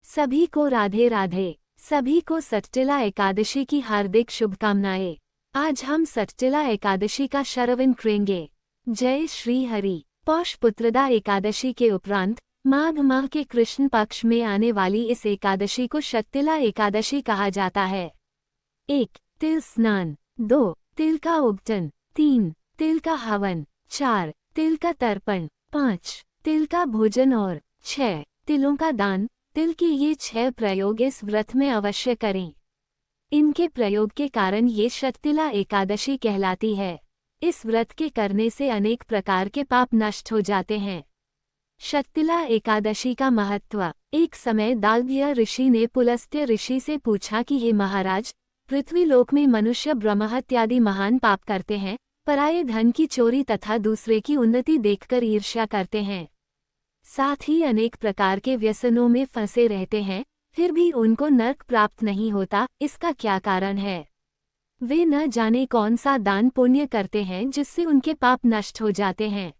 सभी को राधे राधे। सभी को सटतिला एकादशी की हार्दिक शुभकामनाएं। आज हम सटतिला एकादशी का श्रवण करेंगे। जय श्री हरि। पौष पुत्रदा एकादशी के उपरांत माघ माह के कृष्ण पक्ष में आने वाली इस एकादशी को सटतिला एकादशी कहा जाता है। 1. तिल स्नान। 2. तिल का उबटन। 3. तिल का हवन। 4. तिल का तर्पण। 5. तिल का भोजन और 6. तिलों का दान। तिल के ये 6 प्रयोग इस व्रत में अवश्य करें। इनके प्रयोग के कारण ये सटतिला एकादशी कहलाती है। इस व्रत के करने से अनेक प्रकार के पाप नष्ट हो जाते हैं। सटतिला एकादशी का महत्व। एक समय दालभ्य ऋषि ने पुलस्त्य ऋषि से पूछा कि हे महाराज, पृथ्वी लोक में मनुष्य ब्रह्महत्यादि महान पाप करते हैं, पराये धन की चोरी तथा दूसरे की उन्नति देखकर ईर्ष्या करते हैं। साथ ही अनेक प्रकार के व्यसनों में फंसे रहते हैं, फिर भी उनको नरक प्राप्त नहीं होता। इसका क्या कारण है? वे न जाने कौन सा दान पुण्य करते हैं जिससे उनके पाप नष्ट हो जाते हैं।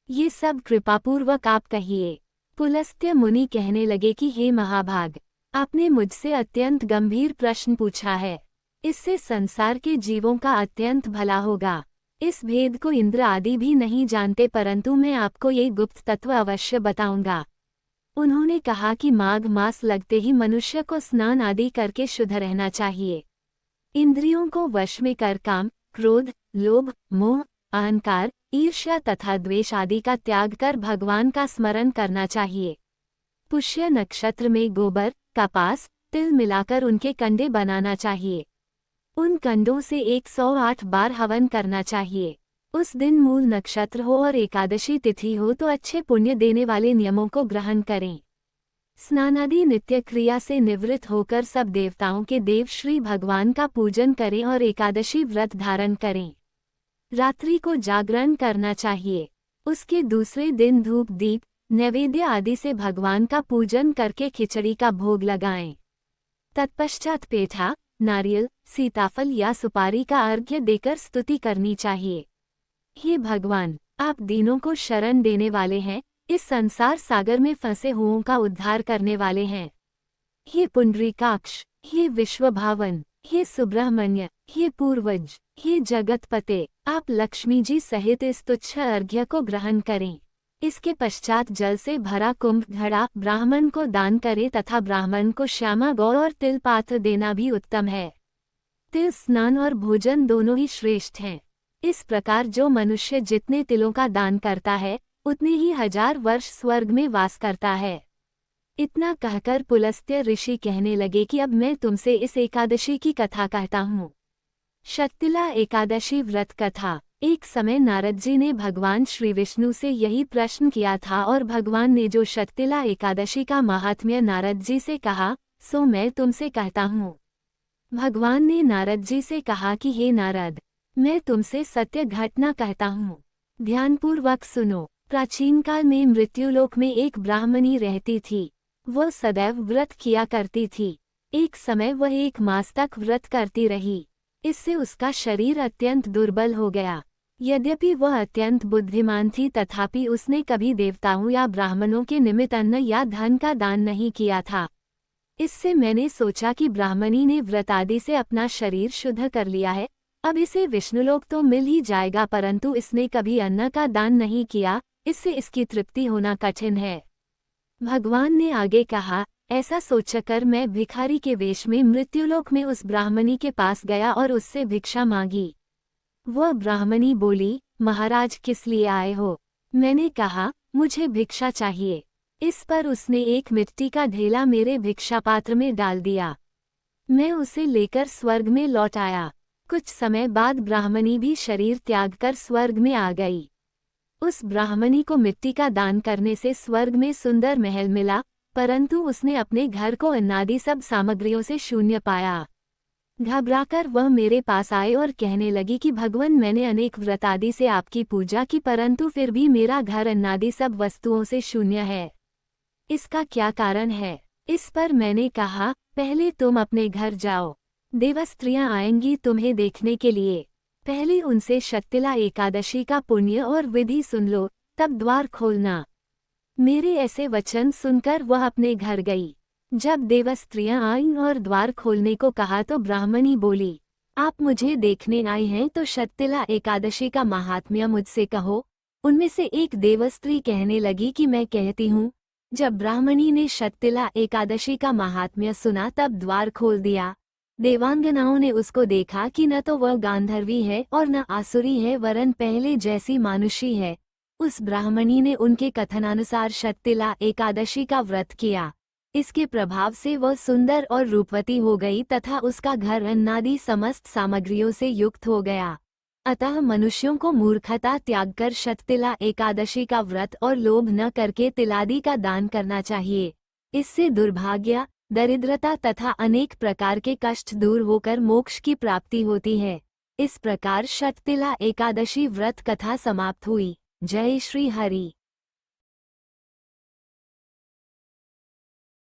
ये सब कृपापूर्वक आप कहिए। पुलस्त्य मुनि कहने लगे कि हे महाभाग, आपने मुझसे अत्यंत गंभीर प्रश्न पूछा है। इससे संसार के जीवों का अत्यंत भला होगा। इस भेद को इंद्र आदि भी नहीं जानते, परंतु मैं आपको ये गुप्त तत्व अवश्य बताऊंगा। उन्होंने कहा कि माघ मास लगते ही मनुष्य को स्नान आदि करके शुद्ध रहना चाहिए। इंद्रियों को वश में कर काम, क्रोध, लोभ, मोह, अहंकार, ईर्ष्या तथा द्वेष आदि का त्याग कर भगवान का स्मरण करना चाहिए। पुष्य नक्षत्र में गोबर, कपास, तिल मिलाकर उनके कंडे बनाना चाहिए। उन कंडों से 108 बार हवन करना चाहिए। उस दिन मूल नक्षत्र हो और एकादशी तिथि हो तो अच्छे पुण्य देने वाले नियमों को ग्रहण करें। स्नानादि नित्य क्रिया से निवृत्त होकर सब देवताओं के देव श्री भगवान का पूजन करें और एकादशी व्रत धारण करें। रात्रि को जागरण करना चाहिए। उसके दूसरे दिन धूप दीप नैवेद्य आदि से भगवान का पूजन करके खिचड़ी का भोग लगाएं। तत्पश्चात पेठा, नारियल, सीताफल या सुपारी का अर्घ्य देकर स्तुति करनी चाहिए। हे भगवान, आप दीनों को शरण देने वाले हैं, इस संसार सागर में फंसे हुओं का उद्धार करने वाले हैं। हे पुंडरीकाक्ष, हे विश्वभावन, हे सुब्रह्मण्य, हे पूर्वज, हे जगतपते, आप लक्ष्मी जी सहित इस तुच्छ अर्घ्य को ग्रहण करें। इसके पश्चात जल से भरा कुंभ घड़ा ब्राह्मण को दान करें तथा ब्राह्मण को श्यामा गौ और तिल पात्र देना भी उत्तम है। तिल स्नान और भोजन दोनों ही श्रेष्ठ हैं। इस प्रकार जो मनुष्य जितने तिलों का दान करता है, उतने ही 1000 वर्ष स्वर्ग में वास करता है। इतना कहकर पुलस्त्य ऋषि कहने लगे कि अब मैं तुमसे इस एकादशी की कथा कहता हूँ। सटतिला एकादशी व्रत कथा। एक समय नारद जी ने भगवान श्री विष्णु से यही प्रश्न किया था और भगवान ने जो सटतिला एकादशी का महात्म्य नारद जी से कहा, सो मैं तुमसे कहता हूँ। भगवान ने नारद जी से कहा कि हे नारद, मैं तुमसे सत्य घटना कहता हूँ। ध्यानपूर्वक सुनो। प्राचीन काल में मृत्युलोक में एक ब्राह्मणी रहती थी। वह सदैव व्रत किया करती थी। एक समय वह 1 मास तक व्रत करती रही। इससे उसका शरीर अत्यंत दुर्बल हो गया। यद्यपि वह अत्यंत बुद्धिमान थी, तथापि उसने कभी देवताओं या ब्राह्मणों के निमित्त अन्न या धन का दान नहीं किया था। इससे मैंने सोचा कि ब्राह्मणी ने व्रत आदि से अपना शरीर शुद्ध कर लिया है, अब इसे विष्णुलोक तो मिल ही जाएगा, परंतु इसने कभी अन्न का दान नहीं किया, इससे इसकी तृप्ति होना कठिन है। भगवान ने आगे कहा, ऐसा सोचकर मैं भिखारी के वेश में मृत्युलोक में उस ब्राह्मणी के पास गया और उससे भिक्षा मांगी। वह ब्राह्मणी बोली, महाराज किस लिए आए हो? मैंने कहा, मुझे भिक्षा चाहिए। इस पर उसने एक मिट्टी का ढेला मेरे भिक्षा पात्र में डाल दिया। मैं उसे लेकर स्वर्ग में लौट आया। कुछ समय बाद ब्राह्मणी भी शरीर त्याग कर स्वर्ग में आ गई। उस ब्राह्मणी को मिट्टी का दान करने से स्वर्ग में सुंदर महल मिला, परंतु उसने अपने घर को अन्नादि सब सामग्रियों से शून्य पाया। घबराकर वह मेरे पास आए और कहने लगी कि भगवान, मैंने अनेक व्रत आदि से आपकी पूजा की, परंतु फिर भी मेरा घर अन्नादि सब वस्तुओं से शून्य है। इसका क्या कारण है? इस पर मैंने कहा, पहले तुम अपने घर जाओ, देवस्त्रियां आएंगी तुम्हें देखने के लिए। पहले उनसे सटतिला एकादशी का पुण्य और विधि सुन लो, तब द्वार खोलना। मेरे ऐसे वचन सुनकर वह अपने घर गई। जब देवस्त्रियां आईं और द्वार खोलने को कहा तो ब्राह्मणी बोली, आप मुझे देखने आई हैं तो शततिला एकादशी का महात्म्य मुझसे कहो। उनमें से एक देवस्त्री कहने लगी कि मैं कहती हूँ। जब ब्राह्मणी ने शततिला एकादशी का महात्म्य सुना तब द्वार खोल दिया। देवांगनाओं ने उसको देखा कि न तो वह गांधर्वी है और न आसुरी है, वरन पहले जैसी मानुषी है। उस ब्राह्मणी ने उनके कथनानुसार शततिला एकादशी का व्रत किया। इसके प्रभाव से वह सुंदर और रूपवती हो गई तथा उसका घर अन्नादि समस्त सामग्रियों से युक्त हो गया। अतः मनुष्यों को मूर्खता त्यागकर शततिला एकादशी का व्रत और लोभ न करके तिलादि का दान करना चाहिए। इससे दुर्भाग्य, दरिद्रता तथा अनेक प्रकार के कष्ट दूर होकर मोक्ष की प्राप्ति होती है। इस प्रकार शततिला एकादशी व्रत कथा समाप्त हुई। जय श्री हरि।